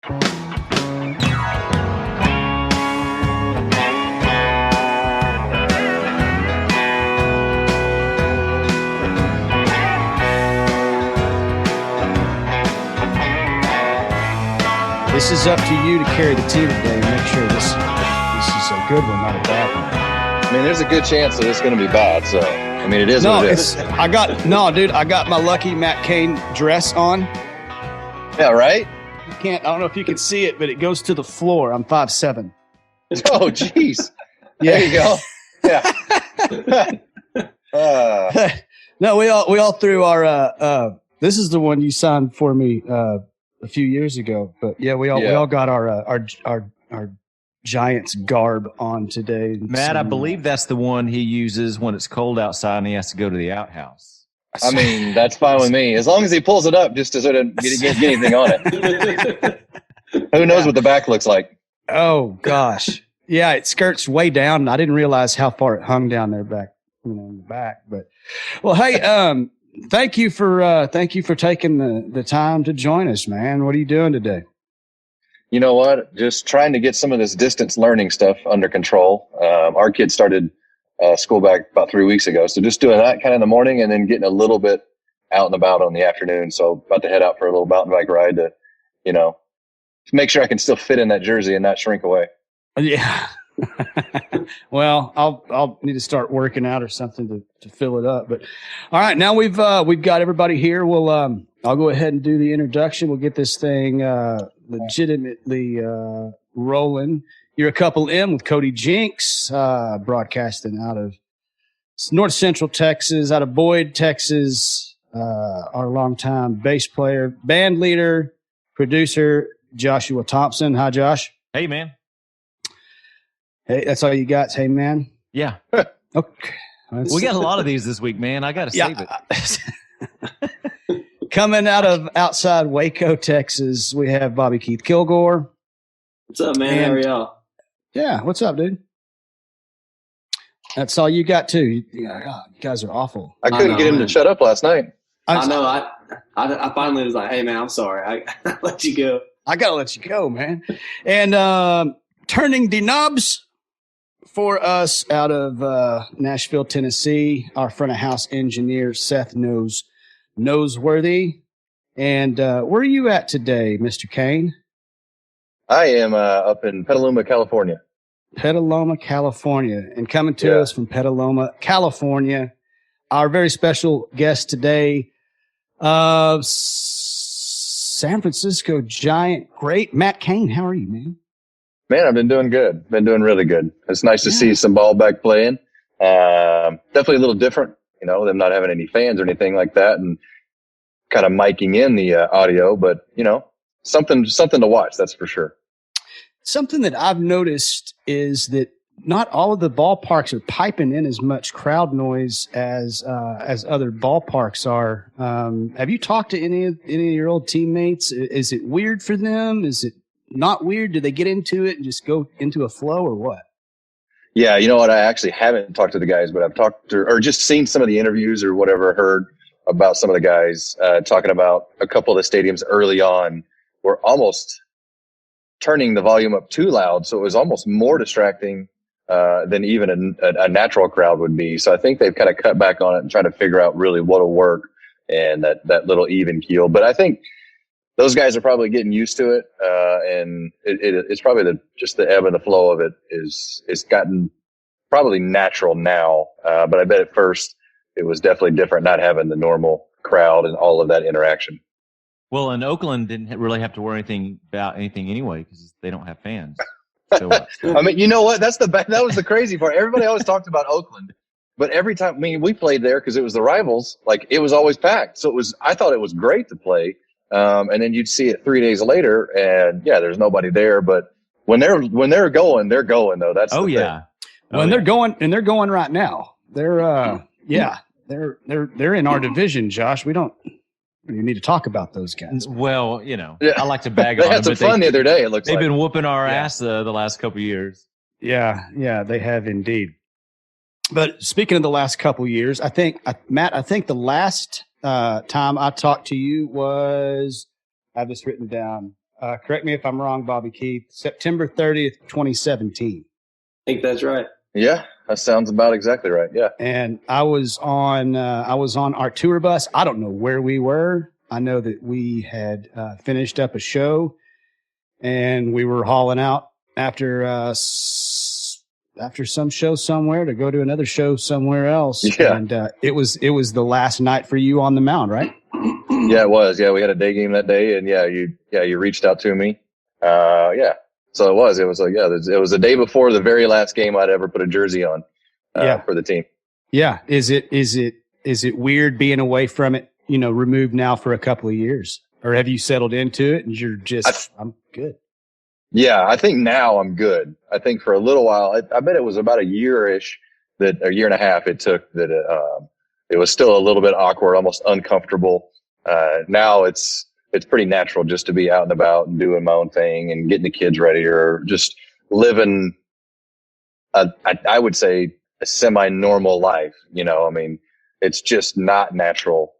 This is up to you to carry the team today and make sure this is a good one, not a bad one. I mean, there's a good chance that it's going to be bad. So, I mean, it is what it is. I got my lucky Matt Cain dress on. Yeah, right? I don't know if you can see it, but it goes to the floor. I'm 5'7". Oh, jeez. Yeah. There you go. No, we all threw our this is the one you signed for me a few years ago, but we all got our Giants garb on today. Matt, I believe that's the one he uses when it's cold outside and he has to go to the outhouse. I mean, that's fine with me. As long as he pulls it up just to sort of get anything on it. Who knows what the back looks like? Oh, gosh. Yeah, it skirts way down. I didn't realize how far it hung down there back, in the back. But, well, hey, thank you for taking the time to join us, man. What are you doing today? You know what? Just trying to get some of this distance learning stuff under control. Our kids started school back about 3 weeks ago. So just doing that kind of in the morning and then getting a little bit out and about on the afternoon. So about to head out for a little mountain bike ride to make sure I can still fit in that jersey and not shrink away. Yeah. Well, I'll need to start working out or something to fill it up. But all right, now we've got everybody here. We'll I'll go ahead and do the introduction. We'll get this thing legitimately rolling. You're a couple in with Cody Jinks, broadcasting out of North Central Texas, out of Boyd, Texas. Our longtime bass player, band leader, producer, Joshua Thompson. Hi, Josh. Hey, man. Hey, that's all you got? Hey, man? Yeah. Okay. We got a lot of these this week, man. I got to save it. Coming out of outside Waco, Texas, we have Bobby Keith Kilgore. What's up, man? How are y'all? Yeah, what's up, dude? That's all you got, too. You guys are awful. I couldn't get him to shut up last night. I know. I finally was like, hey, man, I'm sorry. I let you go. I got to let you go, man. And turning the knobs for us out of Nashville, Tennessee, our front of house engineer, Seth Noseworthy. And where are you at today, Mr. Cain? I am up in Petaluma, California. Petaluma, California. And coming to us from Petaluma, California, our very special guest today, San Francisco Giant great Matt Cain. How are you, man? Man, I've been doing good. Been doing really good. It's nice to see some ball back playing. Definitely a little different, them not having any fans or anything like that, and kind of miking in the audio. But something to watch. That's for sure. Something that I've noticed is that not all of the ballparks are piping in as much crowd noise as other ballparks are. Have you talked to any of your old teammates? Is it weird for them? Is it not weird? Do they get into it and just go into a flow, or what? Yeah, you know what? I actually haven't talked to the guys, but I've talked to or just seen some of the interviews or whatever, heard about some of the guys talking about a couple of the stadiums early on were almost turning the volume up too loud, so it was almost more distracting than even a natural crowd would be. So I think they've kind of cut back on it and trying to figure out really what'll work and that little even keel. But I think those guys are probably getting used to it, and it's probably just the ebb and the flow of it is gotten probably natural now. But I bet at first it was definitely different not having the normal crowd and all of that interaction. Well, in Oakland didn't really have to worry about anything anyway because they don't have fans. So, I mean, you know what? That was the crazy part. Everybody always talked about Oakland, but every time, we played there because it was the rivals. Like, it was always packed. So I thought it was great to play. And then you'd see it 3 days later, and there's nobody there. But when they're going, they're going though. That's the thing. When they're going, and they're going right now. They're they're in our division, Josh. We don't need to talk about those guys. Well, I like to bag on them. They had some fun the other day. It looks they've like been whooping our ass the last couple of years. Yeah, they have indeed. But speaking of the last couple of years, Matt, I think the last time I talked to you was, I have this written down, correct me if I'm wrong, Bobby Keith, September 30th, 2017. I think that's right. Yeah, that sounds about exactly right. Yeah. And I was on our tour bus. I don't know where we were. I know that we had finished up a show, and we were hauling out after some show somewhere to go to another show somewhere else. Yeah. And it was the last night for you on the mound, right? Yeah, it was. Yeah, we had a day game that day, and you reached out to me. Yeah. So it was like, it was the day before the very last game I'd ever put a jersey on for the team. Yeah. Is it weird being away from it, removed now for a couple of years? Or have you settled into it and you're just, I'm good? Yeah, I think now I'm good. I think for a little while, I bet it was about a year and a half it took that it was still a little bit awkward, almost uncomfortable. Now it's pretty natural just to be out and about and doing my own thing and getting the kids ready, or just living I would say a semi-normal life. I mean, it's just not natural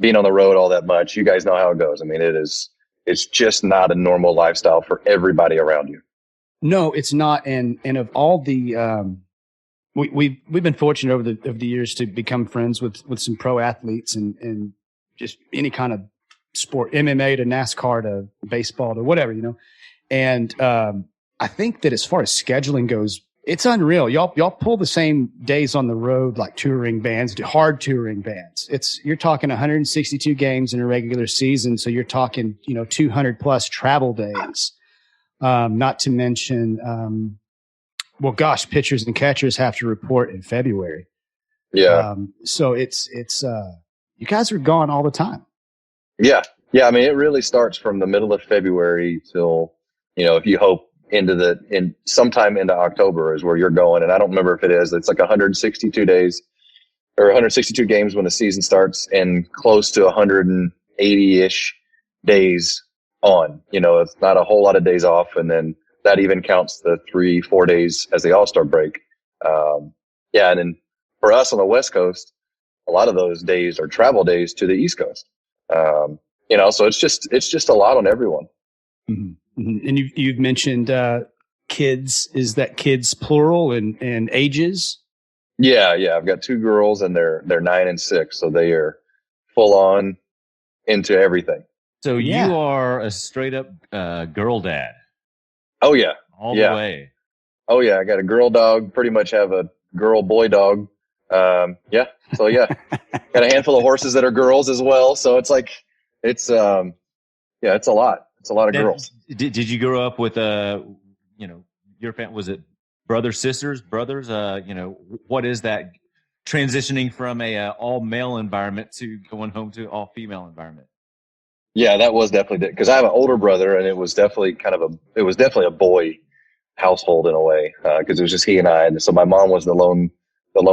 being on the road all that much. You guys know how it goes. I mean, it's just not a normal lifestyle for everybody around you. No, it's not. And of all the we've been fortunate over the years to become friends with some pro athletes and just any kind of sport, MMA to NASCAR to baseball to whatever, And I think that as far as scheduling goes, it's unreal. Y'all pull the same days on the road like touring bands, hard touring bands. You're talking 162 games in a regular season, so you're talking 200 plus travel days. Not to mention, pitchers and catchers have to report in February. Yeah. So it's you guys are gone all the time. Yeah. Yeah. I mean, it really starts from the middle of February till, if you hope sometime into October is where you're going. And I don't remember if it's like 162 days or 162 games when the season starts, and close to 180-ish days on. It's not a whole lot of days off. And then that even counts the 3-4 days as the All-Star break. And then for us on the West Coast, a lot of those days are travel days to the East Coast. So it's just a lot on everyone. Mm-hmm. Mm-hmm. And you've mentioned kids. Is that kids plural and ages? Yeah. I've got 2 girls, and they're 9 and 6, so they are full on into everything. So you are a straight up girl dad. Oh yeah, all the way. Oh yeah, I got a girl dog. Pretty much have a girl boy dog. So got a handful of horses that are girls as well. So it's like it's a lot. It's a lot of girls. Did you grow up with your family? Was it brothers, sisters, brothers? What is that transitioning from a all male environment to going home to all female environment? Yeah, that was definitely because I have an older brother, and it was definitely a boy household in a way, because it was just he and I. And so my mom was the lone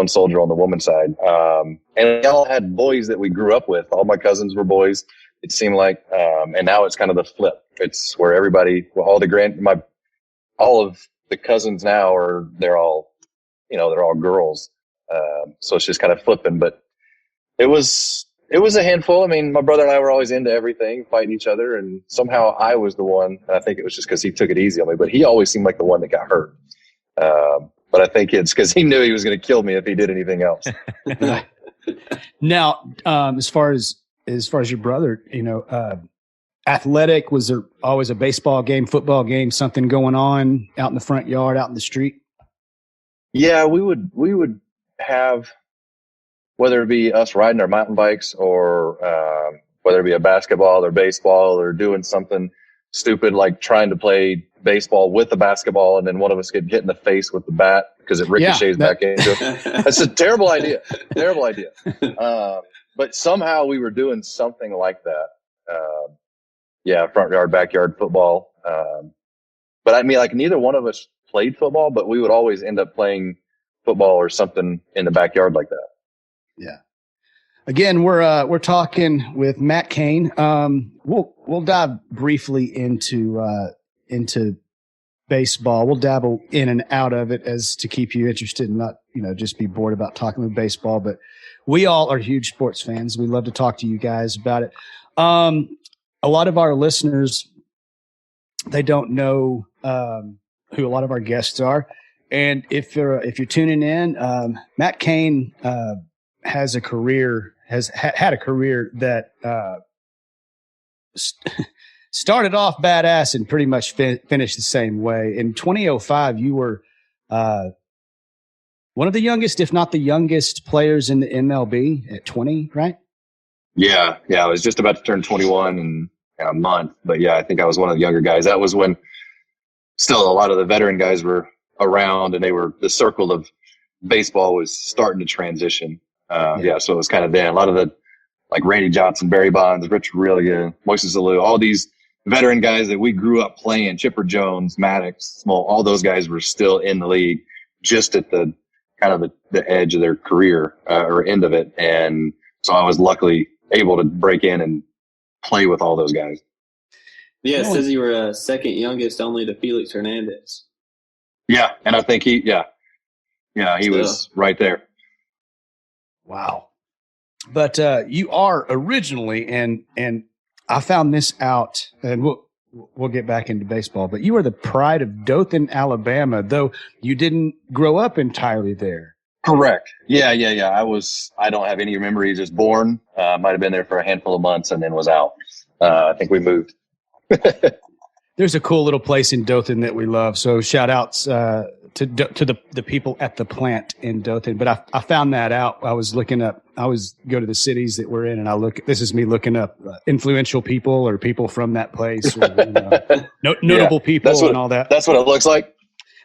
soldier on the woman's side. And we all had boys that we grew up with. All my cousins were boys, it seemed like. And now it's kind of the flip. It's where all of the cousins now they're all girls. So it's just kind of flipping, but it was a handful. I mean, my brother and I were always into everything, fighting each other. And somehow I was the one, and I think it was just because he took it easy on me, but he always seemed like the one that got hurt. But I think it's because he knew he was going to kill me if he did anything else. Now, as far as your brother, athletic, was there always a baseball game, football game, something going on out in the front yard, out in the street? Yeah, we would have, whether it be us riding our mountain bikes or whether it be a basketball or baseball or doing something stupid like trying to play baseball with the basketball, and then one of us get hit in the face with the bat because it ricochets back into it. That's a terrible idea. Terrible idea. But somehow we were doing something like that. Front yard, backyard football. But I mean, like, neither one of us played football, but we would always end up playing football or something in the backyard like that. Yeah. Again, we're talking with Matt Cain. We'll dive briefly into baseball. We'll dabble in and out of it as to keep you interested and not, just be bored about talking with baseball. But we all are huge sports fans. We love to talk to you guys about it. A lot of our listeners they don't know who a lot of our guests are. And if you're tuning in, Matt Cain has a career had a career that started off badass and pretty much finished the same way. In 2005, you were one of the youngest, if not the youngest, players in the MLB at 20, right? Yeah. I was just about to turn 21 in a month, but yeah, I think I was one of the younger guys. That was when still a lot of the veteran guys were around, and the circle of baseball was starting to transition. So it was kind of then. A lot of the, like Randy Johnson, Barry Bonds, Rich Aurelia, Moises Alou, all these veteran guys that we grew up playing, Chipper Jones, Maddox, Small, all those guys were still in the league, just at the kind of the edge of their career or end of it. And so I was luckily able to break in and play with all those guys. Yeah, it says you were second youngest only to Felix Hernandez. Yeah, and I think he was right there. Wow. But you are originally, and I found this out, and we'll get back into baseball, but you are the pride of Dothan, Alabama, though you didn't grow up entirely there. Correct. Yeah. I don't have any memories. Just born, might have been there for a handful of months and then was out. I think we moved. There's a cool little place in Dothan that we love. So shout outs to the people at the plant in Dothan. But I found that out. I was looking up. I always go to the cities that we're in, and this is me looking up influential people or people from that place, or, notable people and all that. That's what it looks like.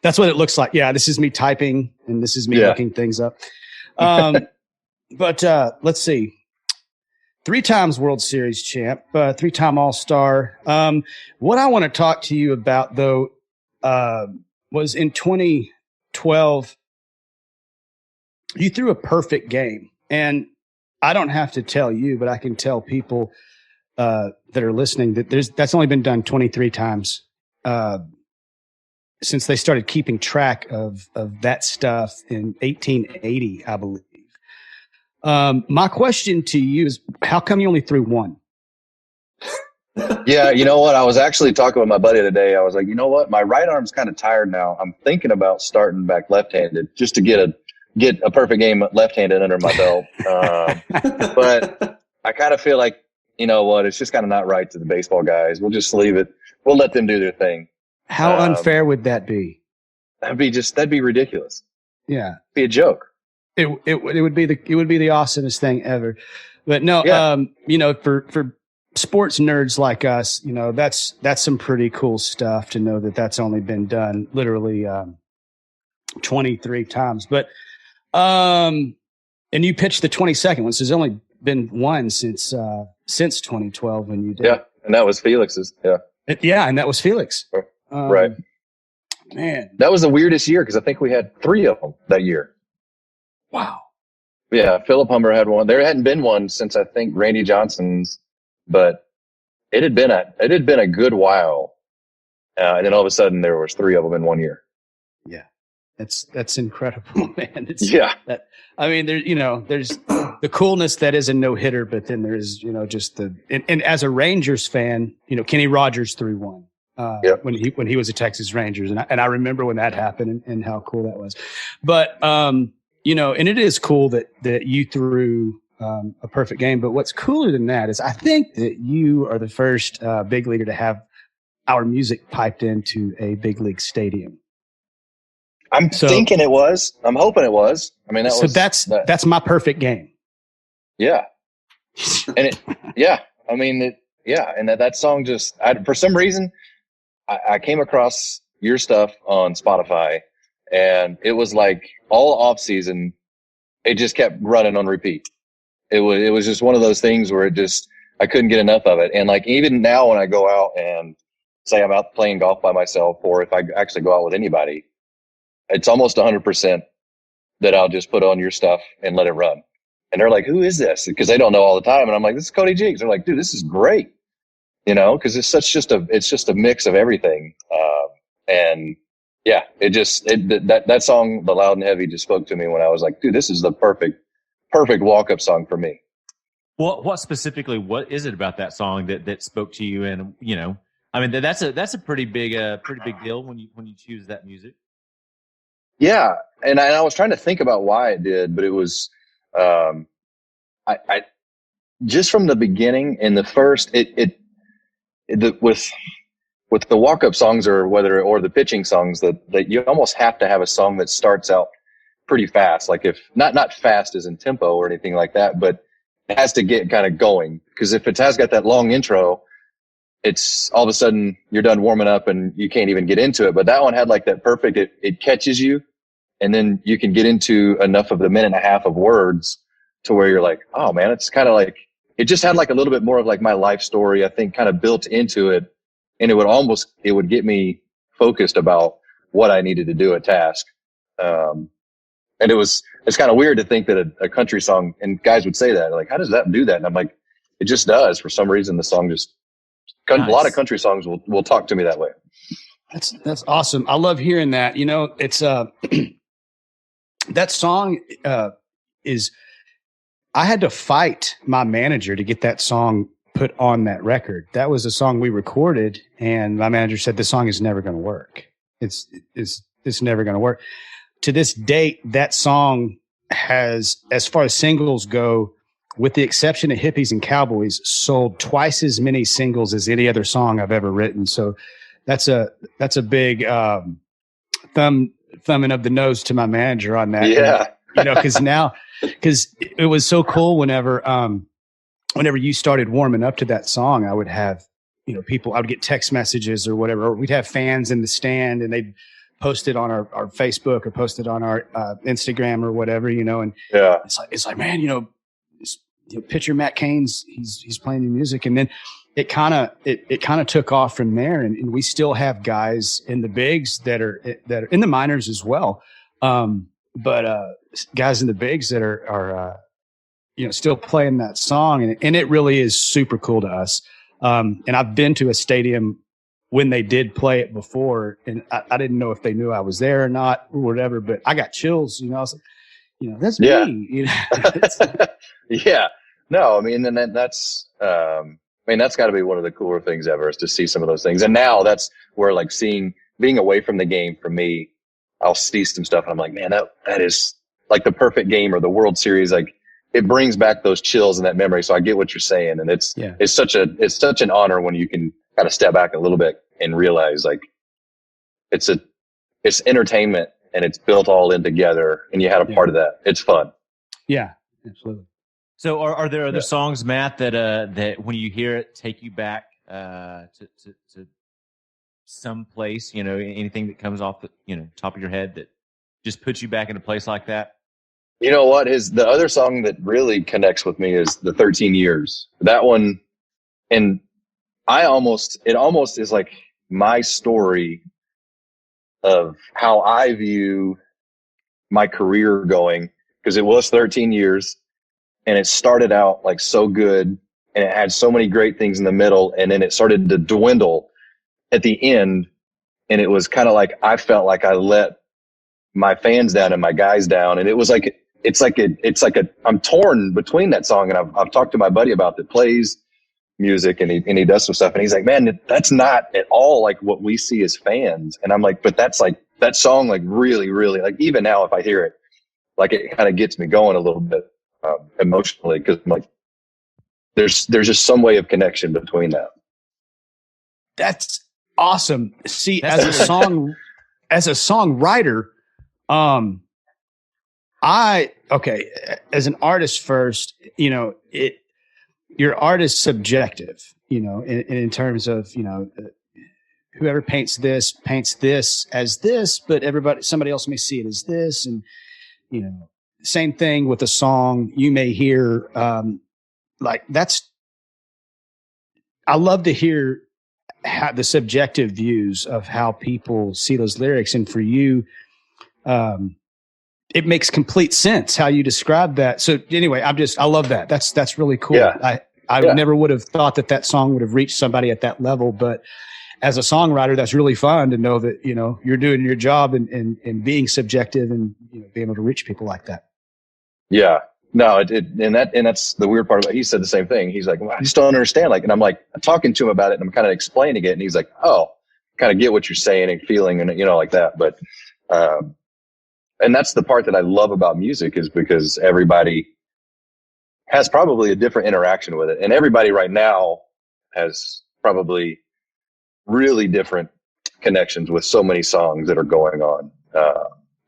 That's what it looks like. Yeah, this is me typing, and this is me looking things up. But let's see. 3 times World Series champ, 3-time All-Star. What I want to talk to you about, though, was in 2012, you threw a perfect game. And I don't have to tell you, but I can tell people that are listening that that's only been done 23 times since they started keeping track of that stuff in 1880, I believe. My question to you is, how come you only threw 1? Yeah, you know what? I was actually talking with my buddy today. I was like, you know what? My right arm's kind of tired now. I'm thinking about starting back left-handed just to get a perfect game left-handed under my belt. But I kind of feel like, you know what? It's just kind of not right to the baseball guys. We'll just leave it. We'll let them do their thing. How unfair would that be? That'd be ridiculous. Yeah, it'd be a joke. It would be the awesomest thing ever. But no, for sports nerds like us, that's some pretty cool stuff to know that that's only been done literally 23 times. But and you pitched the 22nd one, so there's only been one since 2012 when you did. Yeah, and that was Felix's. Yeah. And that was Felix. Right. Man, that was the weirdest year because I think we had 3 of them that year. Wow. Yeah, Philip Humber had one. There hadn't been one since I think Randy Johnson's, but it had been a good while. And then all of a sudden there was 3 of them in one year. Yeah. That's incredible, man. There's the coolness that is a no-hitter, but then there's, just and as a Rangers fan, Kenny Rogers threw one. When he was a Texas Rangers, and I remember when that happened and how cool that was. But and it is cool that you threw a perfect game. But what's cooler than that is I think that you are the first big leaguer to have our music piped into a big league stadium. I'm thinking it was. I'm hoping it was. I mean, that's my perfect game. Yeah, and and that song just for some reason. I came across your stuff on Spotify, and it was like all off season, it just kept running on repeat. It was just one of those things where I couldn't get enough of it. And like even now when I go out and say I'm out playing golf by myself, or if I actually go out with anybody, it's almost 100% that I'll just put on your stuff and let it run. And they're like, "Who is this?" Because they don't know all the time. And I'm like, "This is Cody Jinks." They're like, "Dude, this is great." Because it's just a mix of everything. And yeah, that song, The Loud and Heavy, just spoke to me when I was like, dude, this is the perfect walk-up song for me. What specifically, what is it about that song that spoke to you? And, I mean, that's a pretty big deal when you choose that music. Yeah. And I was trying to think about why it did, but it was, I just from the beginning in the first, with the walk-up songs or the pitching songs that you almost have to have a song that starts out pretty fast. Like if not fast as in tempo or anything like that, but it has to get kind of going. Because if it has got that long intro, it's all of a sudden you're done warming up and you can't even get into it. But that one had like that perfect, it catches you, and then you can get into enough of the minute and a half of words to where you're like, oh man, it's kind of like, it just had like a little bit more of like my life story, I think, kind of built into it. And it would get me focused about what I needed to do a task. And it's kind of weird to think that a country song, and guys would say that, like, how does that do that? And I'm like, it just does. For some reason, the song just, Nice. A lot of country songs will talk to me that way. That's awesome. I love hearing that. You know, it's that song is, I had to fight my manager to get that song put on that record. That was a song we recorded, and my manager said the song is never going to work. It's never going to work. To this date, that song has, as far as singles go, with the exception of Hippies and Cowboys, sold twice as many singles as any other song I've ever written. So that's a big thumbing of the nose to my manager on that. Yeah. You know, because it was so cool whenever you started warming up to that song, I would have, you know, I would get text messages or whatever, or we'd have fans in the stand and they'd post it on our Facebook or post it on our Instagram or whatever, you know, and Yeah. it's like, man, you know, picture Matt Cain's, he's playing new music. And then it kind of took off from there. And we still have guys in the bigs that are in the minors as well. But guys in the bigs that are you know, still playing that song, and it really is super cool to us. And I've been to a stadium when they did play it before, and I didn't know if they knew I was there or not or whatever, but I got chills, you know. I was like, you know, that's me. You know? Yeah. No, I mean, and that's that's got to be one of the cooler things ever, is to see some of those things. And now that's where, like, being away from the game for me, I'll see some stuff and I'm like, man, that is like the perfect game or the World Series. Like, it brings back those chills and that memory. So I get what you're saying. And it's such an honor when you can kind of step back a little bit and realize, like, it's entertainment and it's built all in together and you had a part of that. It's fun. Yeah, absolutely. So are there other songs, Matt, that when you hear it take you back to some place, you know, anything that comes off the, you know, top of your head that just puts you back in a place like that? You know what is the other song that really connects with me is the 13 Years. That one, and it almost is like my story of how I view my career going, because it was 13 years and it started out like so good and it had so many great things in the middle, and then it started to dwindle at the end, and it was kind of like I felt like I let my fans down and my guys down, and it was like I'm torn between that song. And I've talked to my buddy about that plays music, and he does some stuff, and he's like, man, that's not at all like what we see as fans. And I'm like, but that's like, that song, like, really, really, like, even now if I hear it, like, it kind of gets me going a little bit emotionally, because I'm like, there's just some way of connection between that. That's awesome. See, as a songwriter, as an artist first, you know, your art is subjective, you know, in terms of, you know, whoever paints this as this, but somebody else may see it as this. And, you know, same thing with a song you may hear, I love to hear the subjective views of how people see those lyrics. And for you, it makes complete sense how you describe that. So anyway, I love that. That's really cool. Yeah. I never would have thought that song would have reached somebody at that level, but as a songwriter, that's really fun to know that, you know, you're doing your job and being subjective and, you know, being able to reach people like that. Yeah. No, and that's the weird part about it. He said the same thing. He's like, well, I just don't understand. Like, and I'm like, I'm talking to him about it and I'm kind of explaining it. And he's like, oh, kind of get what you're saying and feeling and, like that. But, and that's the part that I love about music is because everybody has probably a different interaction with it. And everybody right now has probably really different connections with so many songs that are going on.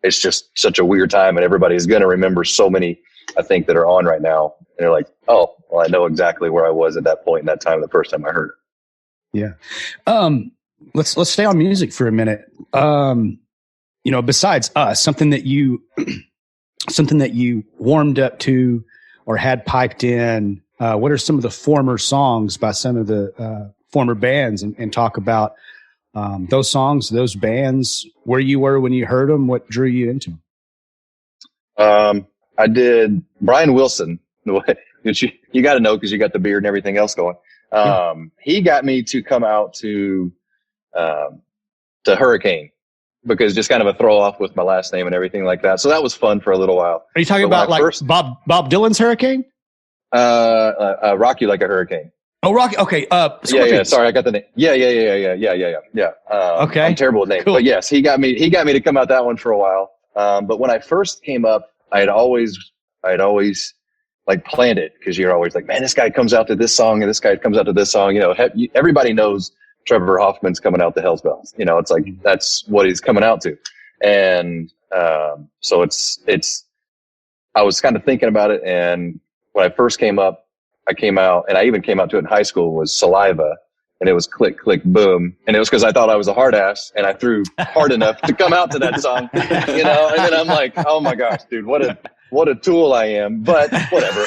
It's just such a weird time and everybody's going to remember so many, I think, that are on right now. And they're like, oh, well, I know exactly where I was at that point in that time, the first time I heard it. Yeah. Let's stay on music for a minute. Besides us, something that you warmed up to or had piped in, what are some of the former songs by some of the former bands and talk about those songs, those bands, where you were when you heard them, what drew you into them? I did Brian Wilson, which you got to know because you got the beard and everything else going. He got me to come out to Hurricane because just kind of a throw off with my last name and everything like that. So that was fun for a little while. Are you talking about like Bob Dylan's Hurricane? Rock You Like a Hurricane. Oh, Rocky. Okay. Yeah. Sorry, I got the name. Yeah. Okay. I'm terrible with names, cool. But yes, he got me to come out that one for a while. But when I first came up, I'd always like planned it because you're always like, man, this guy comes out to this song and this guy comes out to this song. Everybody knows Trevor Hoffman's coming out to Hell's Bells. It's like that's what he's coming out to, and so it's. I was kind of thinking about it, and when I first came up, I came out, and I even came out to it in high school, was Saliva, and it was Click, Click, Boom. And it was because I thought I was a hard ass, and I threw hard enough to come out to that song, and then I'm like, oh my gosh, dude, what a tool I am, but whatever.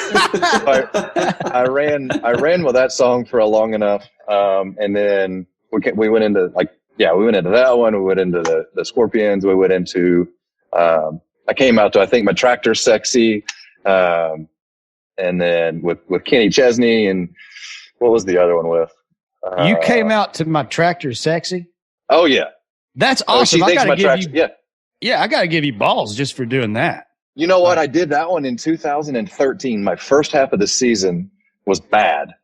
I ran with that song for a long enough. And then we went into that one. We went into the Scorpions. We went into, I came out to, I think, My Tractor's Sexy. And then with Kenny Chesney, and what was the other one with? You came out to My Tractor's Sexy? Oh yeah. That's awesome. I gotta give you, yeah, I gotta give you balls just for doing that. You know what? I did that one in 2013. My first half of the season was bad.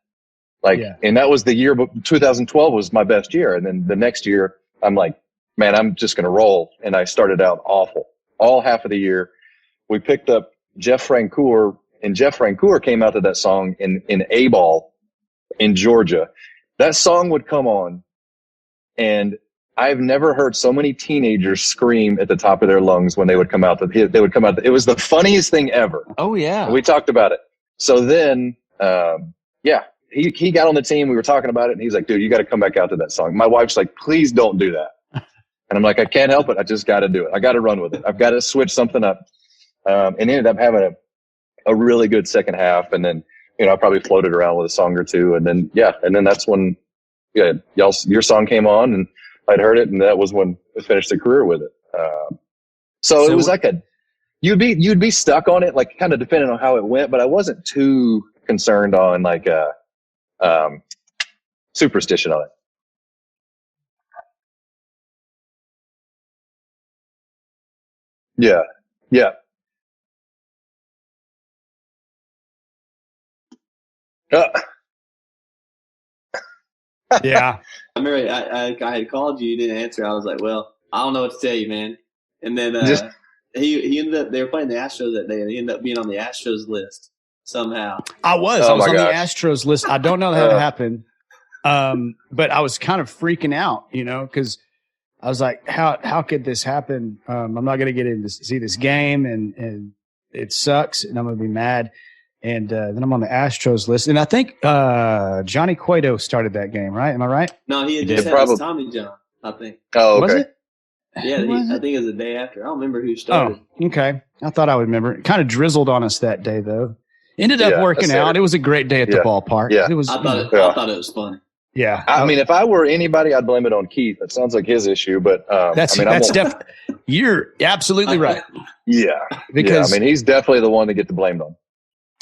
And that was the year, but 2012 was my best year. And then the next year, I'm like, man, I'm just going to roll. And I started out awful. All half of the year, we picked up Jeff Francoeur, and Jeff Francoeur came out to that song in A-Ball in Georgia. That song would come on, and I've never heard so many teenagers scream at the top of their lungs when they would come out. It was the funniest thing ever. Oh yeah. And we talked about it. So then, he got on the team. We were talking about it, and he's like, dude, you got to come back out to that song. My wife's like, please don't do that. And I'm like, I can't help it. I just got to do it. I got to run with it. I've got to switch something up. And ended up having a really good second half. And then, I probably floated around with a song or two. And then, that's when, your song came on, and I'd heard it. And that was when I finished the career with it. So it was like you'd be stuck on it, like kind of depending on how it went, but I wasn't too concerned on like, superstition on it. Yeah. Yeah. I remember I had called you didn't answer. I was like, well, I don't know what to tell you, man. And then he ended up, they were playing the Astros that day, and he ended up being on the Astros list somehow. I was on the Astros list. I don't know how that happened. But I was kind of freaking out, because I was like, how could this happen? I'm not going to get in to see this game, and it sucks, and I'm going to be mad. And then I'm on the Astros list. And I think Johnny Cueto started that game, right? Am I right? No, he had just had his Tommy John, I think. Oh, okay. Was it? Yeah, I think it was the day after. I don't remember who started. Oh, okay. I thought I would remember. It kind of drizzled on us that day, though. Ended up working out. It was a great day at the ballpark. Yeah. It was. I thought it was funny. Yeah. I mean, if I were anybody, I'd blame it on Keith. That sounds like his issue, but you're absolutely right. Yeah. Because he's definitely the one to get the blame on.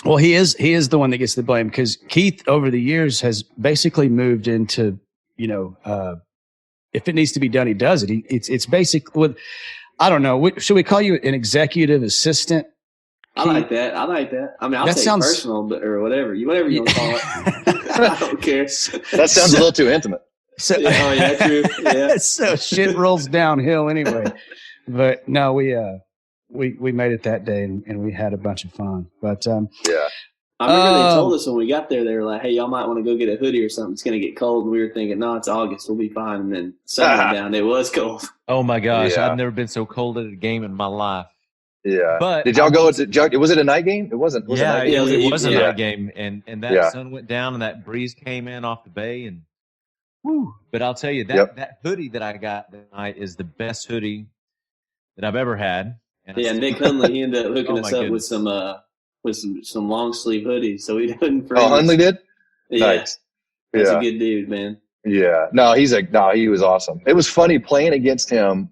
Well, he is the one that gets the blame, because Keith over the years has basically moved into, if it needs to be done, he does it. It's basically I don't know. Should we call you an executive assistant? I like that. I like that. I mean, I'll That take sounds- personal, but or whatever you want to call it. I don't care. That sounds a little too intimate. So, Yeah, oh yeah, true. Yeah. so shit rolls downhill anyway. But no, we made it that day and we had a bunch of fun. But Yeah. I remember they told us when we got there, they were like, "Hey, y'all might want to go get a hoodie or something. It's going to get cold." And we were thinking, "No, it's August. We'll be fine." And then sun went down. It was cold. Oh my gosh, Yeah. I've never been so cold at a game in my life. Yeah. But did y'all go? Was it a night game? It wasn't. Was Yeah, it, a night game? it was a Yeah. night game, and that Yeah. sun went down, and that breeze came in off the bay, and whew. But I'll tell you that Yep. that hoodie that I got that night is the best hoodie that I've ever had. And I Yeah, still- Nick Hundley, he ended up hooking Oh, us my up goodness. with some long sleeve hoodies, so we didn't freeze. Oh, Hundley did. Yeah, Nice. that's Yeah. a good dude, man. Yeah. No, he was awesome. It was funny playing against him.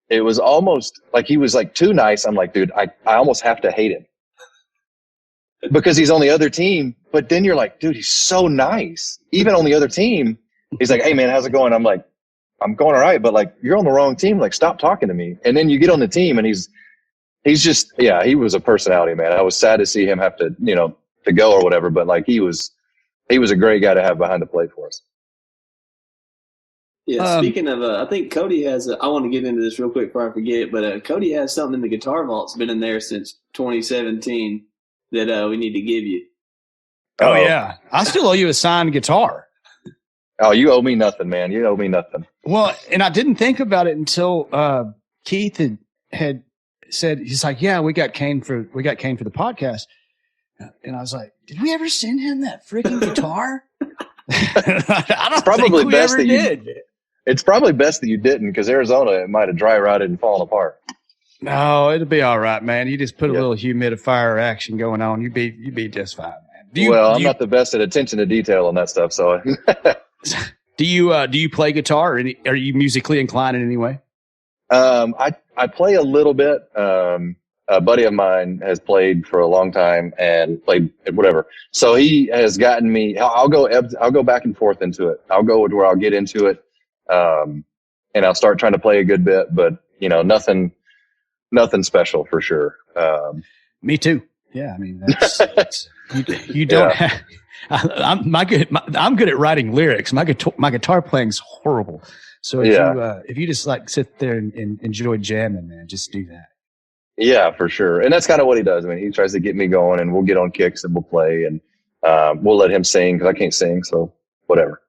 It was almost like he was like too nice. I'm like, dude, I almost have to hate him because he's on the other team. But then you're like, dude, he's so nice. Even on the other team, he's like, hey man, how's it going? I'm like, I'm going all right, but like you're on the wrong team. Like, stop talking to me. And then you get on the team and he's just, yeah, he was a personality, man. I was sad to see him have to, to go or whatever, but like he was a great guy to have behind the plate for us. Yeah, speaking of, I think Cody has. I want to get into this real quick before I forget, but Cody has something in the guitar vault's been in there since 2017 that we need to give you. oh yeah, I still owe you a signed guitar. Oh, you owe me nothing, man. You owe me nothing. Well, and I didn't think about it until Keith had said, he's like, yeah, we got Cain for the podcast. And I was like, did we ever send him that freaking guitar? I don't Probably think we best ever that you- did. It's probably best that you didn't because Arizona, it might have dry rotted and fallen apart. No, it'll be all right, man. You just put a Yep. little humidifier action going on. You'd be just fine, man. I'm not the best at attention to detail on that stuff. So Do you play guitar? Or are you musically inclined in any way? I play a little bit. A buddy of mine has played for a long time and played whatever. So he has gotten me. I'll go back and forth into it. I'll go to where I'll get into it, and I'll start trying to play a good bit. But nothing special for sure. Me too. Yeah, I mean, that's you don't. Yeah. I'm good at writing lyrics. My guitar playing's horrible. So if you just like sit there and enjoy jamming, man, just do that. Yeah, for sure. And that's kind of what he does. I mean, he tries to get me going, and we'll get on kicks and we'll play, and we'll let him sing because I can't sing, so whatever.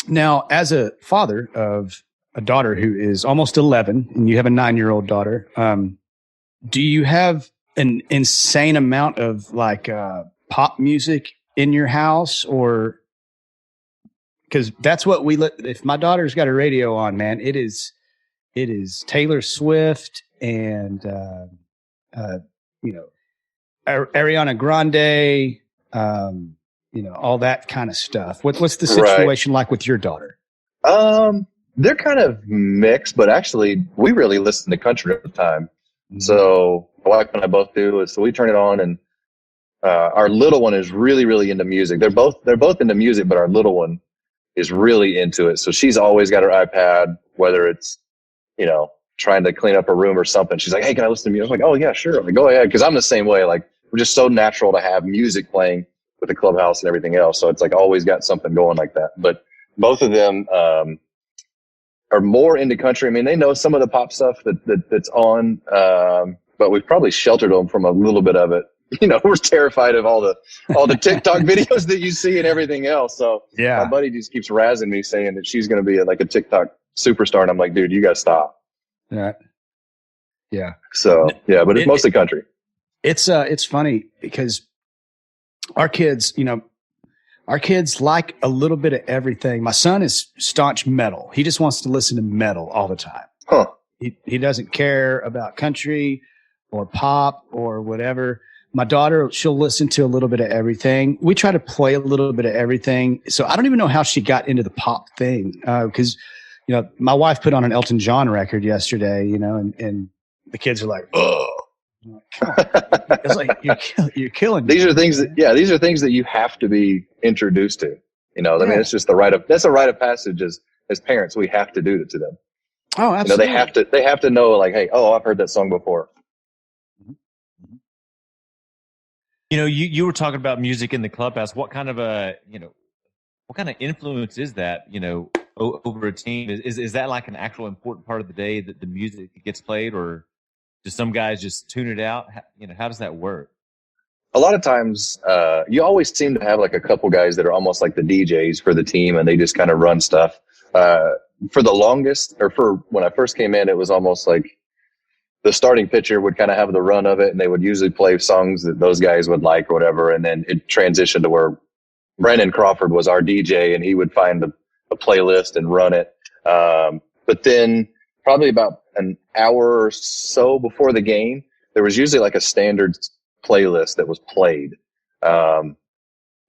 Now, as a father of a daughter who is almost 11, and you have a 9-year-old daughter, do you have an insane amount of like pop music in your house, or because that's what we if my daughter's got a radio on, man, it is Taylor Swift and Ariana Grande, all that kind of stuff. What's the situation like with your daughter? They're kind of mixed, but actually we really listen to country at the time. Mm-hmm. So my wife and I both do. So we turn it on, and our little one is really, really into music. They're both into music, but our little one is really into it. So she's always got her iPad, whether it's, trying to clean up her room or something. She's like, hey, can I listen to music? I'm like, oh yeah, sure. I'm like, go ahead. Cause I'm the same way. Like, we're just so natural to have music playing with the clubhouse and everything else. So it's like always got something going like that. But both of them, are more into country. I mean, they know some of the pop stuff that's on, but we've probably sheltered them from a little bit of it. We're terrified of all the TikTok videos that you see and everything else. So Yeah. my buddy just keeps razzing me saying that she's going to be like a TikTok superstar. And I'm like, dude, you got to stop. Right. Yeah. So yeah, but it's mostly country. It's funny because our kids like a little bit of everything. My son is staunch metal. He just wants to listen to metal all the time. Huh. He doesn't care about country or pop or whatever. My daughter, she'll listen to a little bit of everything. We try to play a little bit of everything. So I don't even know how she got into the pop thing. Because, my wife put on an Elton John record yesterday, and the kids are like, oh. It's like, you're killing me. These are things that you have to be introduced to. I mean, it's just that's a rite of passage as parents. We have to do it to them. Oh, absolutely. They have to know, like, hey, I've heard that song before. You were talking about music in the clubhouse. What kind of what kind of influence is that, over a team? Is that like an actual important part of the day that the music gets played, or do some guys just tune it out? How does that work? A lot of times, you always seem to have like a couple guys that are almost like the DJs for the team, and they just kind of run stuff. For the longest, or for when I first came in, it was almost like the starting pitcher would kind of have the run of it, and they would usually play songs that those guys would like or whatever. And then it transitioned to where Brandon Crawford was our DJ, and he would find a playlist and run it. But then probably about an hour or so before the game, there was usually like a standard playlist that was played.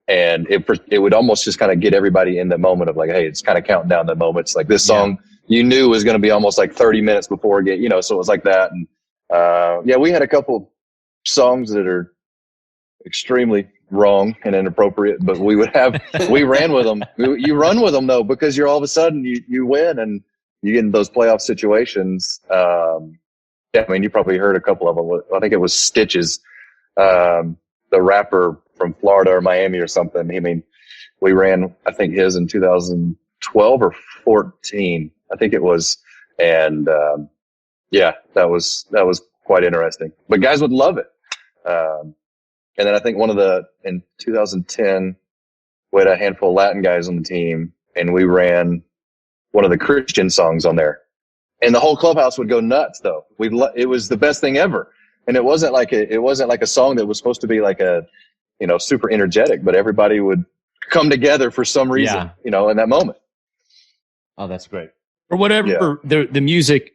And it would almost just kind of get everybody in the moment of like, hey, it's kind of counting down the moments. Like this song you knew was going to be almost like 30 minutes before again, so it was like that. And we had a couple songs that are extremely wrong and inappropriate, but we ran with them. You run with them though, because you're all of a sudden you win and you get in those playoff situations. You probably heard a couple of them. I think it was Stitches, the rapper from Florida or Miami or something. We ran, I think his in 2012 or 14, I think it was. And, that was quite interesting, but guys would love it. And then I think in 2010, we had a handful of Latin guys on the team, and we ran one of the Christian songs on there, and the whole clubhouse would go nuts though. It was the best thing ever. And it wasn't like a song that was supposed to be like super energetic, but everybody would come together for some reason, in that moment. Oh, that's great. Or whatever the music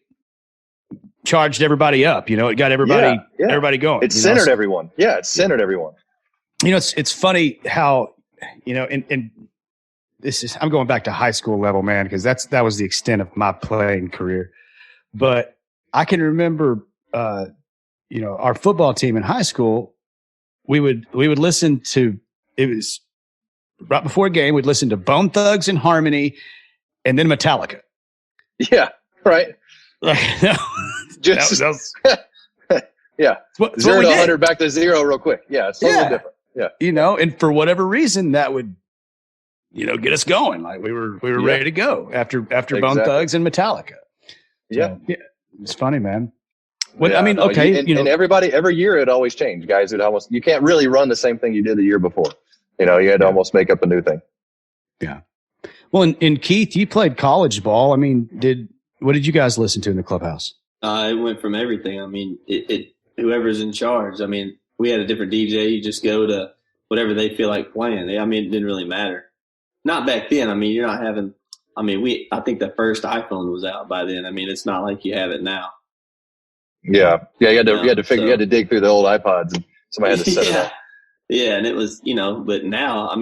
charged everybody up, it got everybody going. It centered everyone. Yeah, it centered everyone. It's funny how, and this is, I'm going back to high school level, man, because that was the extent of my playing career. But I can remember, our football team in high school, we would listen to, it was right before a game, we'd listen to Bone Thugs and Harmony and then Metallica. Yeah, right. Just yeah. 0 to 100 back to 0 real quick. Yeah, it's totally different. Yeah. And for whatever reason that would, get us going. Like we were ready to go after Bone Thugs and Metallica. Yeah. So, it's funny, man. And everybody, every year it always changed. Guys you can't really run the same thing you did the year before. You had to almost make up a new thing. Yeah. Well, and Keith, you played college ball. What did you guys listen to in the clubhouse? It went from everything. Whoever's in charge. We had a different DJ. You just go to whatever they feel like playing. It didn't really matter. Not back then. You're not having. I think the first iPhone was out by then. It's not like you have it now. Yeah. You had to dig through the old iPods, and somebody had to set it up. Yeah, and it was, but now,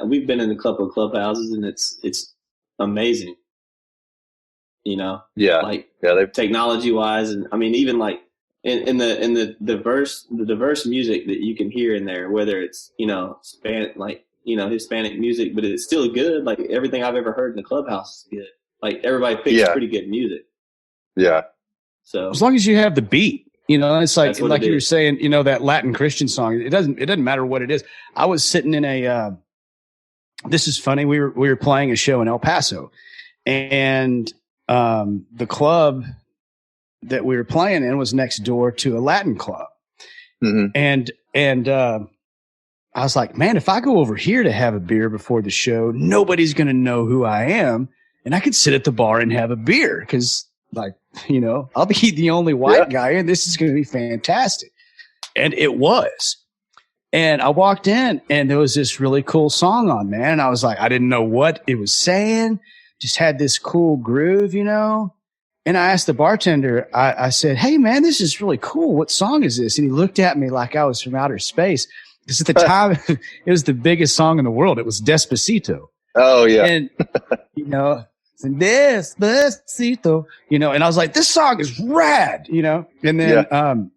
we've been in a couple of clubhouses, and it's amazing. Technology wise, and even like in the diverse music that you can hear in there, whether it's Hispanic music, but it's still good. Like everything I've ever heard in the clubhouse is good. Like everybody picks pretty good music. Yeah. So as long as you have the beat, it's like you were saying, that Latin Christian song. It doesn't matter what it is. I was sitting in this is funny. We were playing a show in El Paso, and the club that we were playing in was next door to a Latin club. Mm-hmm. And I was like, man, if I go over here to have a beer before the show, nobody's going to know who I am. And I could sit at the bar and have a beer because, I'll be the only white guy, and this is going to be fantastic. And it was. And I walked in, and there was this really cool song on, man. And I was like, I didn't know what it was saying. Just had this cool groove, And I asked the bartender, I said, hey, man, this is really cool. What song is this? And he looked at me like I was from outer space. Because at the time, it was the biggest song in the world. It was Despacito. Oh, yeah. And, Despacito, and I was like, this song is rad, And then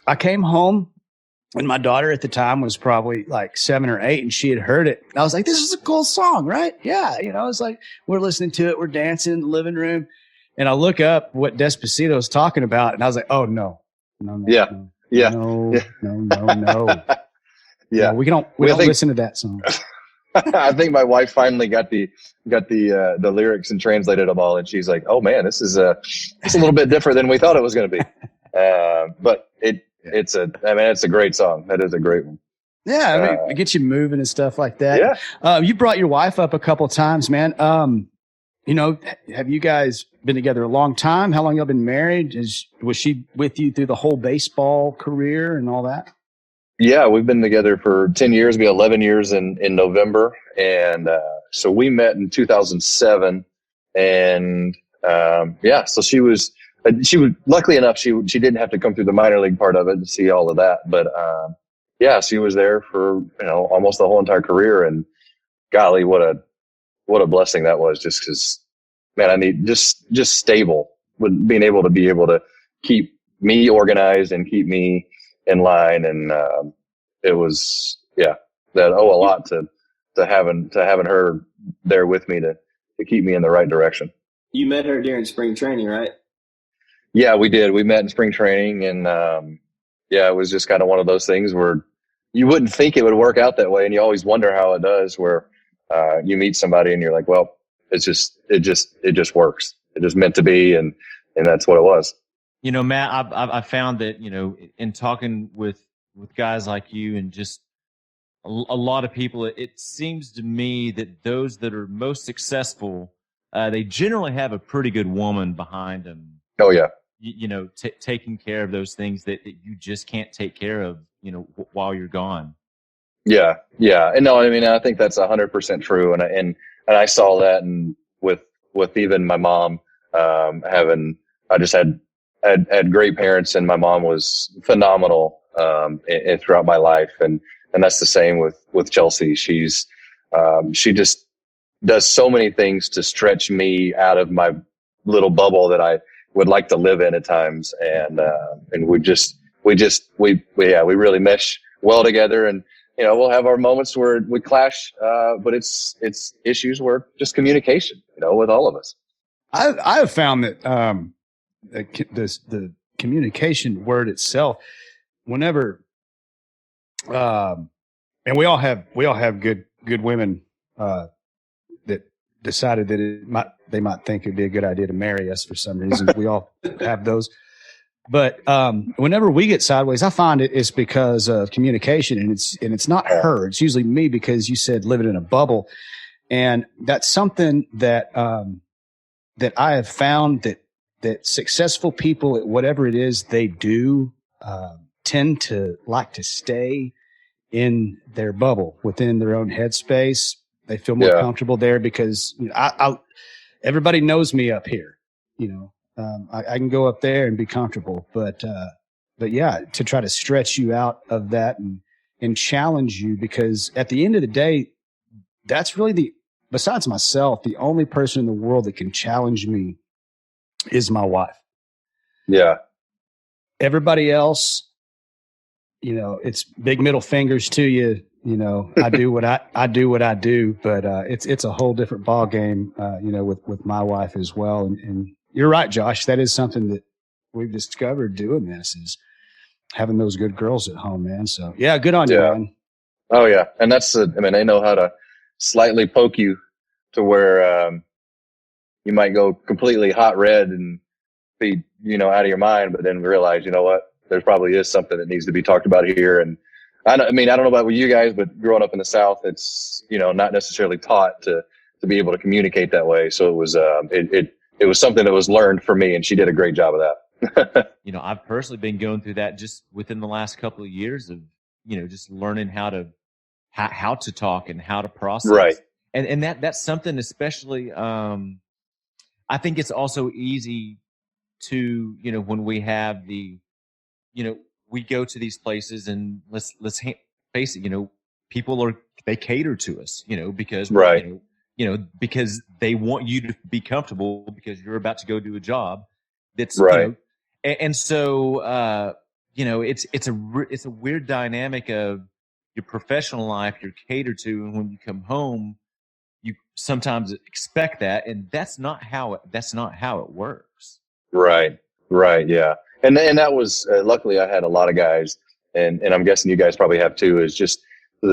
I came home, and my daughter at the time was probably like 7 or 8, and she had heard it. I was like, this is a cool song, right? Yeah. It's like, we're listening to it. We're dancing in the living room. And I look up what Despacito is talking about, and I was like, oh, no. No. Yeah. No. Yeah. we don't listen to that song. I think my wife finally got the lyrics and translated them all, and she's like, "Oh man, it's a little bit different than we thought it was going to be." But it's a great song. That is a great one. Yeah, I mean, it gets you moving and stuff like that. Yeah. You brought your wife up a couple of times, man. Have you guys been together a long time? How long y'all been married? Was she with you through the whole baseball career and all that? Yeah, we've been together for 10 years. It'll be 11 years in November. And so we met in 2007. And so she was luckily enough, she didn't have to come through the minor league part of it to see all of that. But she was there for, almost the whole entire career. And golly, what a blessing that was, just because, man, I need just stable, with being able to keep me organized and keep me in line. And it was, that owe a lot to having her there with me to keep me in the right direction. You met her during spring training, right? Yeah, we did. We met in spring training, and it was just kind of one of those things where you wouldn't think it would work out that way, and you always wonder how it does, where you meet somebody and you're like, well, it just works. It just meant to be, and that's what it was. Matt, I've found that, in talking with guys like you and just a lot of people, it seems to me that those that are most successful, they generally have a pretty good woman behind them. Oh yeah. Taking care of those things that you just can't take care of, while you're gone. Yeah. Yeah. And no, I mean, I think that's 100% true. And I saw that, and with even my mom, I just had great parents, and my mom was phenomenal, throughout my life. And that's the same with Chelsea. She just does so many things to stretch me out of my little bubble that I would like to live in at times. And we really mesh well together, and, we'll have our moments where we clash, but it's issues where just communication, with all of us. I have found that the communication word itself, whenever, and we all have good women that decided that they might think it'd be a good idea to marry us for some reason. We all have those. But whenever we get sideways, I find it's because of communication, and it's not her. It's usually me, because you said living in a bubble, and that's something that that I have found that successful people at whatever it is they do tend to like to stay in their bubble, within their own headspace. They feel more comfortable there, because everybody knows me up here. I can go up there and be comfortable, but to try to stretch you out of that and challenge you, because at the end of the day, that's really besides myself, the only person in the world that can challenge me is my wife. Yeah. Everybody else, it's big middle fingers to you. I do what I do, but it's a whole different ball game, with my wife as well. And you're right, Josh. That is something that we've discovered doing this, is having those good girls at home, man. So yeah, good on you, man. Oh yeah. And they know how to slightly poke you to where, you might go completely hot red and be, out of your mind, but then realize, what, there probably is something that needs to be talked about here. And I don't know about you guys, but growing up in the South, it's, not necessarily taught to be able to communicate that way. So it was, it was something that was learned for me, and she did a great job of that. I've personally been going through that just within the last couple of years of, just learning how to talk and how to process. Right. And that's something, especially, I think it's also easy to, when we have we go to these places, and let's face it, people they cater to us, because right. Because they want you to be comfortable, because you're about to go do a job that's right. And so it's a weird dynamic of your professional life. You're catered to, and when you come home, you sometimes expect that, and that's not how it works. Right. Yeah. And that was luckily I had a lot of guys, and I'm guessing you guys probably have too, is just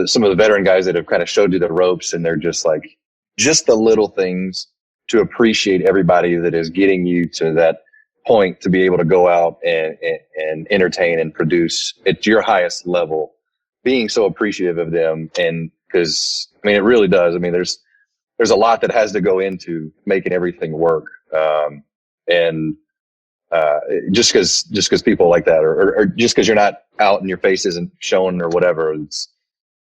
some of the veteran guys that have kind of showed you the ropes, and they're just like, just the little things to appreciate everybody that is getting you to that point to be able to go out and entertain and produce at your highest level, being so appreciative of them. And because, I mean, it really does. I mean, there's a lot that has to go into making everything work. And just because people like that, or just because you're not out and your face isn't shown or whatever,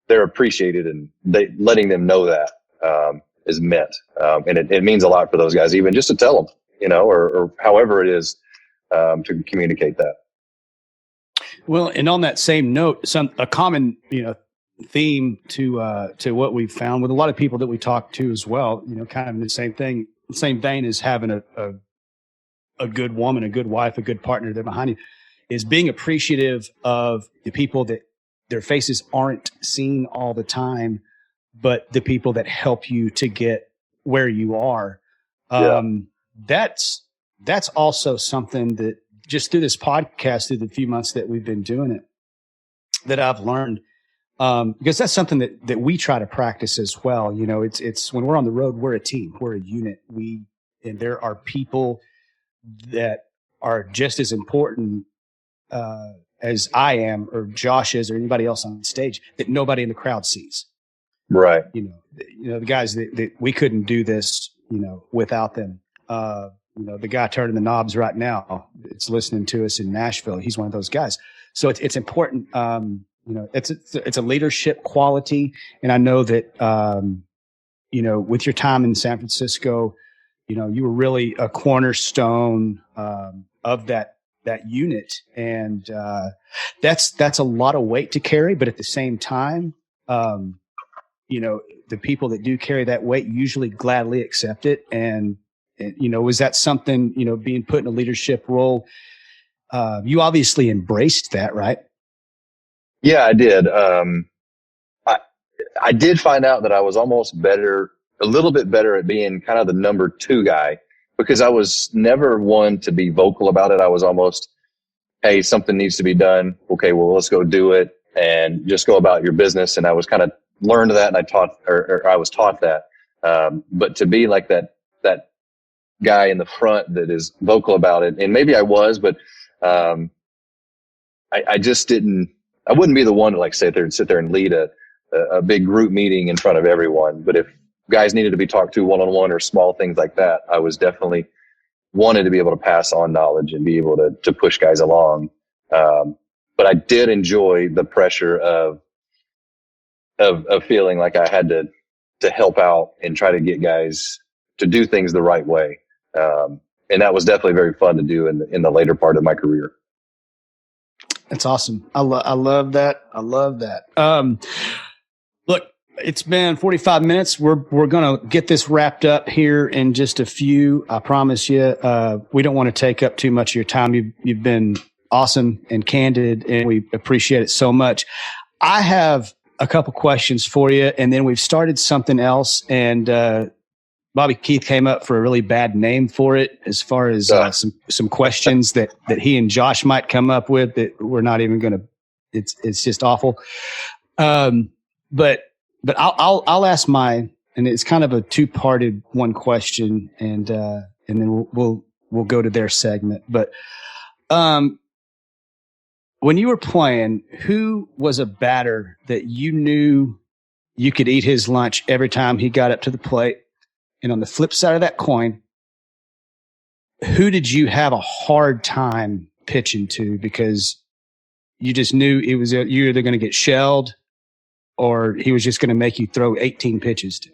they're appreciated, and letting them know that is meant. And it means a lot for those guys, even just to tell them, or however it is, to communicate that. Well, and on that same note, a common, theme to what we've found with a lot of people that we talk to as well, kind of in the same vein as having a good woman, a good wife, a good partner there behind you, is being appreciative of the people that their faces aren't seen all the time, but the people that help you to get where you are. That's also something that just through this podcast, through the few months that we've been doing it, that I've learned, because that's something that we try to practice as well. It's when we're on the road, we're a team, we're a unit. And there are people that are just as important as I am, or Josh is, or anybody else on stage, that nobody in the crowd sees. Right. The guys that we couldn't do this, without them. The guy turning the knobs right now, it's listening to us in Nashville. He's one of those guys. So it's important. It's a leadership quality. And I know that, with your time in San Francisco, you were really a cornerstone of that unit. And that's a lot of weight to carry. But at the same time, the people that do carry that weight usually gladly accept it. And was that something, being put in a leadership role? You obviously embraced that, right? Yeah, I did. I did find out that I was almost a little bit better at being kind of the number two guy, because I was never one to be vocal about it. I was almost, hey, something needs to be done. Okay, well, let's go do it, and just go about your business. And I was kind of learned that, and I was taught that. But to be like that guy in the front that is vocal about it, and maybe I was, but I just didn't. I wouldn't be the one to like sit there and lead a big group meeting in front of everyone. But if guys needed to be talked to one-on-one or small things like that, I was definitely wanted to be able to pass on knowledge and be able to push guys along. But I did enjoy the pressure of feeling like I had to help out and try to get guys to do things the right way. And that was definitely very fun to do in the later part of my career. That's awesome. I love that. I love that. Look, it's been 45 minutes. We're going to get this wrapped up here in just a few. I promise you, we don't want to take up too much of your time. You've been awesome and candid, and we appreciate it so much. I have a couple questions for you, and then we've started something else, and Bobby Keith came up for a really bad name for it, as far as some questions that he and Josh might come up with that we're not even going to. It's just awful. But I'll ask mine, and it's kind of a two-parted one question, and then we'll go to their segment. But when you were playing, who was a batter that you knew you could eat his lunch every time he got up to the plate? And on the flip side of that coin, who did you have a hard time pitching to because you just knew you're either going to get shelled or he was just going to make you throw 18 pitches to?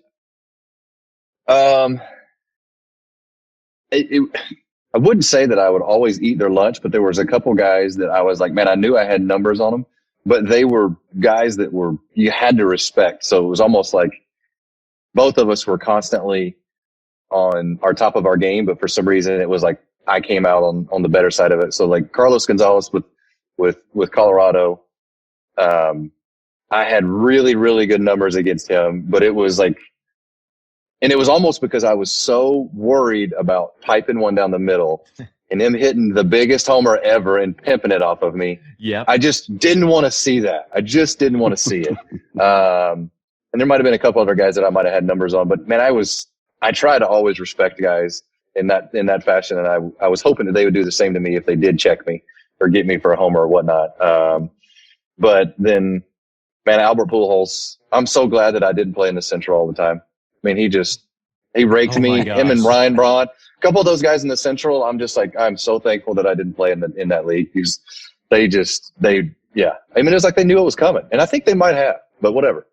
I wouldn't say that I would always eat their lunch, but there was a couple guys that I was like, man, I knew I had numbers on them, but they were guys that you had to respect. So it was almost like both of us were constantly on our top of our game, but for some reason it was like I came out on the better side of it. So like Carlos Gonzalez with Colorado, I had really, really good numbers against him, but it was like, and it was almost because I was so worried about piping one down the middle and him hitting the biggest homer ever and pimping it off of me. Yeah. I just didn't want to see that. I just didn't want to see it. And there might have been a couple other guys that I might have had numbers on, but man, I try to always respect guys in that fashion. And I was hoping that they would do the same to me if they did check me or get me for a homer or whatnot. But then, man, Albert Pujols, I'm so glad that I didn't play in the Central all the time. I mean, he raked Oh me, my him and gosh. Ryan Braun. A couple of those guys in the Central, I'm just like, I'm so thankful that I didn't play in that league. Because yeah. I mean, it was like they knew it was coming. And I think they might have, but whatever.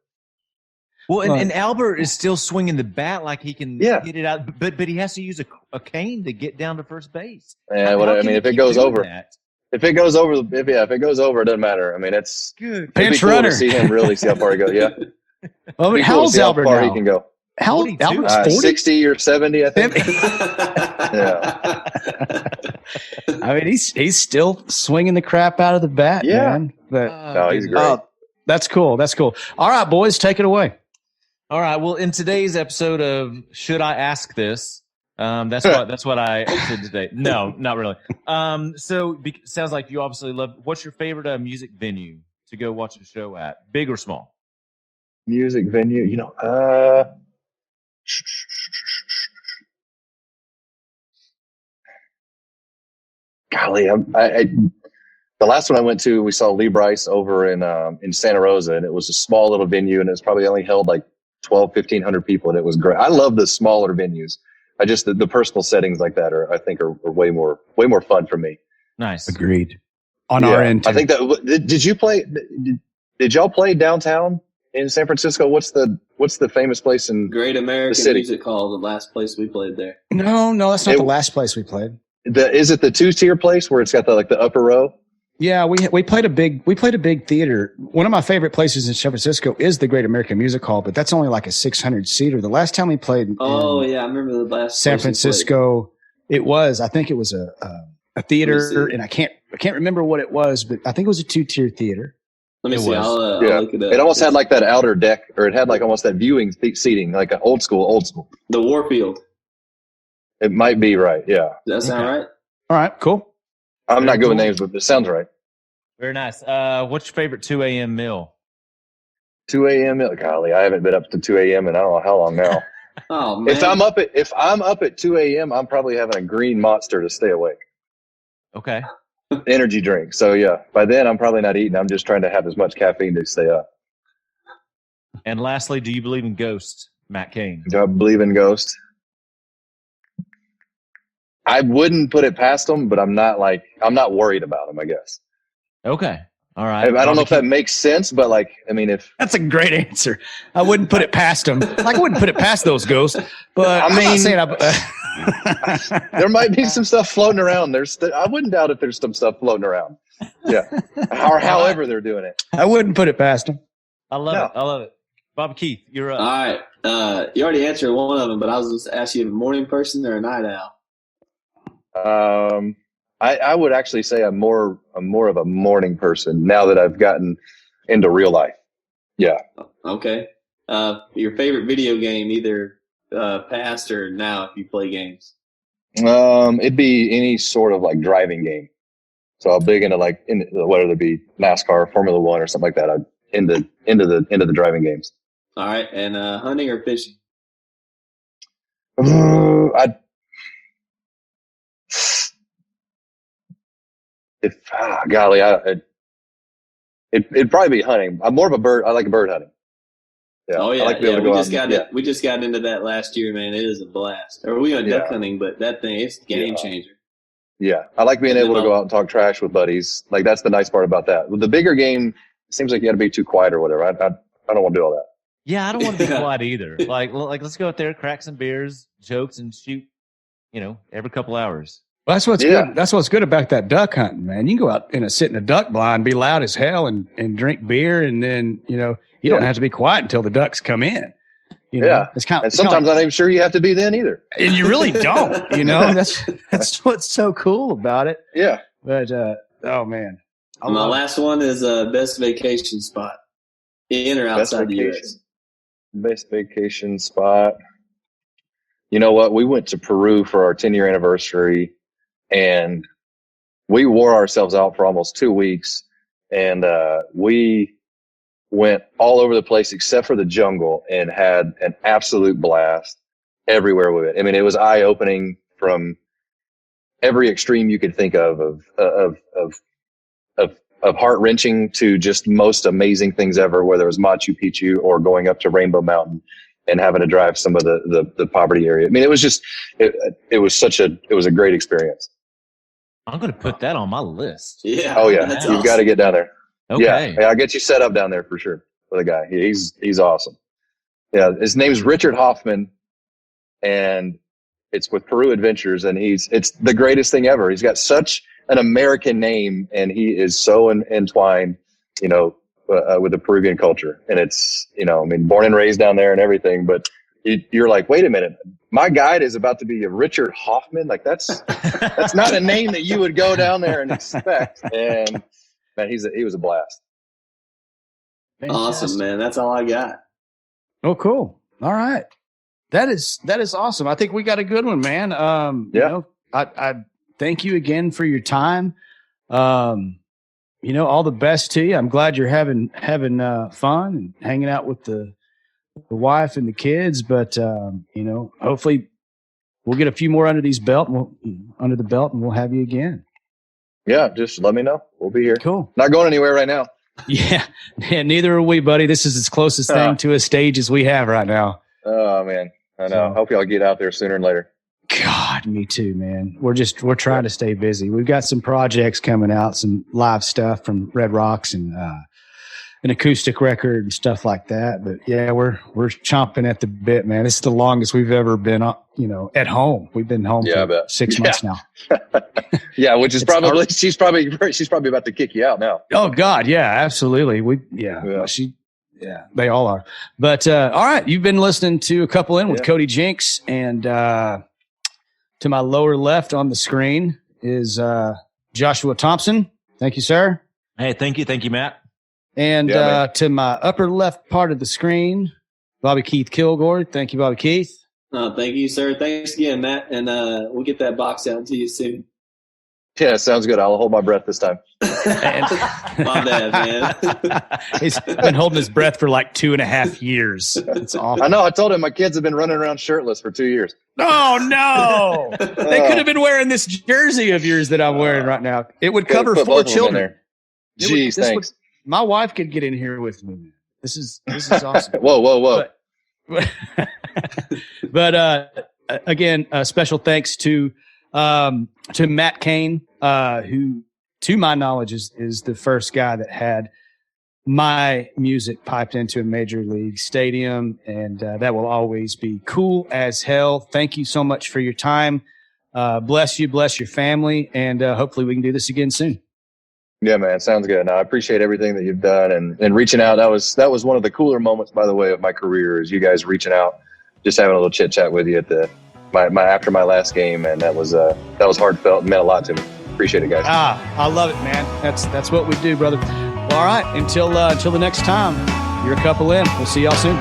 Well, and Albert is still swinging the bat like he can get it out, but he has to use a cane to get down to first base. Yeah, How I can mean, he if it keep goes doing over, that? if it goes over, it doesn't matter. I mean, it's Good. it'd be Pinch cool runner. to see him really see how far he goes. Yeah, Well, It'd be how cool to old's see how Albert far now? he can go. How 42. Albert's 40? 60 or 70, I think. yeah. I mean, he's still swinging the crap out of the bat, Yeah. man. But No, he's great. that's cool. That's cool. All right, boys, take it away. All right. Well, in today's episode of Should I Ask This? That's what I did today. No, not really. Sounds like you obviously love. What's your favorite music venue to go watch a show at, big or small? Music venue, golly, the last one I went to, we saw Lee Bryce over in Santa Rosa, and it was a small little venue, and it was probably only held like 1,500 people, and it was great. I love the smaller venues. I just the personal settings like that are way more fun for me. Nice. Agreed. On our end, too. I think that did you play? Did y'all play downtown in San Francisco? What's the famous place in Great American city? Music Hall, the last place we played there. No, that's not the last place we played. Is it the 2-tier place where it's got the upper row? Yeah, we played a big theater. One of my favorite places in San Francisco is the Great American Music Hall, but that's only like a 600-seater. The last time we played in Oh yeah, I remember the last San place we Francisco, I think it was a theater, and I can't remember what it was, but I think it was a 2-tier theater. Let me It see. was. I'll look it up. It almost had like that outer deck, or it had like almost that viewing seating, like an old school. the Warfield. It might be right. Yeah, Does that sound right? All right, cool. I'm not Very good with cool. names, but it sounds right. Very nice. What's your favorite 2 a.m. meal? 2 a.m. Golly, I haven't been up to 2 a.m. in I don't know how long now. Oh man. If I'm up at 2 a.m., I'm probably having a green monster to stay awake. Okay. Energy drink. So yeah, by then I'm probably not eating. I'm just trying to have as much caffeine to stay up. And lastly, do you believe in ghosts, Matt Cain? Do I believe in ghosts? I wouldn't put it past them, but I'm not worried about them, I guess. Okay. All right. I don't know if that makes sense, but if That's a great answer. I wouldn't put it past them. Like, I wouldn't put it past those ghosts, but I'm not saying there might be some stuff floating around. I wouldn't doubt if there's some stuff floating around. Yeah. Or however they're doing it. I wouldn't put it past them. I love it. Bob Keith, you're up. All right. You already answered one of them, but I was just asking you a morning person or a night owl. I would actually say I'm more of a morning person now that I've gotten into real life. Yeah. Okay. Your favorite video game, either past or now, if you play games. It'd be any sort of like driving game. So I'm big into whether it be NASCAR, Formula One, or something like that. I'm into the driving games. All right. And hunting or fishing? It'd probably be hunting. I'm more of a bird. I like bird hunting. Yeah. Oh yeah. I like to be able to go We just got into that last year, man. It is a blast. Or we went duck hunting, but that thing, it's a game changer. Yeah. I like being able to go out and talk trash with buddies. Like, that's the nice part about that. With the bigger game, it seems like you got to be too quiet or whatever. I don't want to do all that. Yeah, I don't want to be quiet either. Like let's go out there, crack some beers, jokes, and shoot. Every couple hours. Well, that's what's good. That's what's good about that duck hunting, man. You can go out and sit in a duck blind, be loud as hell, and drink beer, and then you don't have to be quiet until the ducks come in. It's kind of. And sometimes I'm not even sure you have to be then either. And you really don't. That's what's so cool about it. Yeah. But oh man, My last one is best vacation spot, in or outside the U.S. Best vacation spot. You know what? We went to Peru for our 10-year anniversary and we wore ourselves out for almost 2 weeks, and we went all over the place except for the jungle and had an absolute blast everywhere with it. I mean, it was eye-opening from every extreme you could think of heart-wrenching to just most amazing things ever, whether it was Machu Picchu or going up to Rainbow Mountain and having to drive some of the poverty area. I mean, it was just, it was a great experience. I'm going to put that on my list. Yeah. Oh yeah. That's You've awesome. got to get down there. Okay. Yeah. I'll get you set up down there for sure with a guy. He's awesome. Yeah. His name's Richard Hoffman, and it's with Peru Adventures, and it's the greatest thing ever. He's got such an American name, and he is so entwined, with the Peruvian culture. And it's, I mean, born and raised down there and everything, but you're like, wait a minute, my guide is about to be a Richard Hoffman. Like that's not a name that you would go down there and expect. And man, he was a blast. Awesome, man. That's all I got. Oh, cool. All right. That is awesome. I think we got a good one, man. I thank you again for your time. All the best to you. I'm glad you're having fun and hanging out with the wife and the kids, but hopefully we'll get a few more under the belt and we'll have you again. Yeah. Just let me know. We'll be here. Cool. Not going anywhere right now. Yeah. Neither are we, buddy. This is as closest thing to a stage as we have right now. Oh man. I know. Hope y'all get out there sooner than later. God, me too, man. We're trying to stay busy. We've got some projects coming out, some live stuff from Red Rocks and an acoustic record and stuff like that. But yeah, we're chomping at the bit, man. This is the longest we've ever been, at home. We've been home for 6 months now. Yeah, which is probably she's probably about to kick you out now. Oh God, yeah, absolutely. They all are. But all right, you've been listening to A Couple In with Cody Jinks, and to my lower left on the screen is Joshua Thompson. Thank you, sir. Hey, thank you, Matt. And to my upper left part of the screen, Bobby Keith Kilgore. Thank you, Bobby Keith. Thank you, sir. Thanks again, Matt. And we'll get that box out to you soon. Yeah, sounds good. I'll hold my breath this time. My bad, man. He's been holding his breath for like 2.5 years. It's awful. I know. I told him my kids have been running around shirtless for 2 years. Oh, no. They could have been wearing this jersey of yours that I'm wearing right now. It would cover 4 children. Jeez, thanks. My wife could get in here with me. This is awesome. Whoa. But again, special thanks to Matt Cain, who, to my knowledge, is the first guy that had my music piped into a major league stadium, and that will always be cool as hell. Thank you so much for your time. Bless you, bless your family, and hopefully we can do this again soon. Yeah, man, sounds good. No, I appreciate everything that you've done and reaching out. That was one of the cooler moments, by the way, of my career, is you guys reaching out, just having a little chit chat with you at after my last game, and that was heartfelt and meant a lot to me. Appreciate it, guys. I love it, man. That's what we do, brother. Well, all right, until the next time, you're A Couple In. We'll see y'all soon.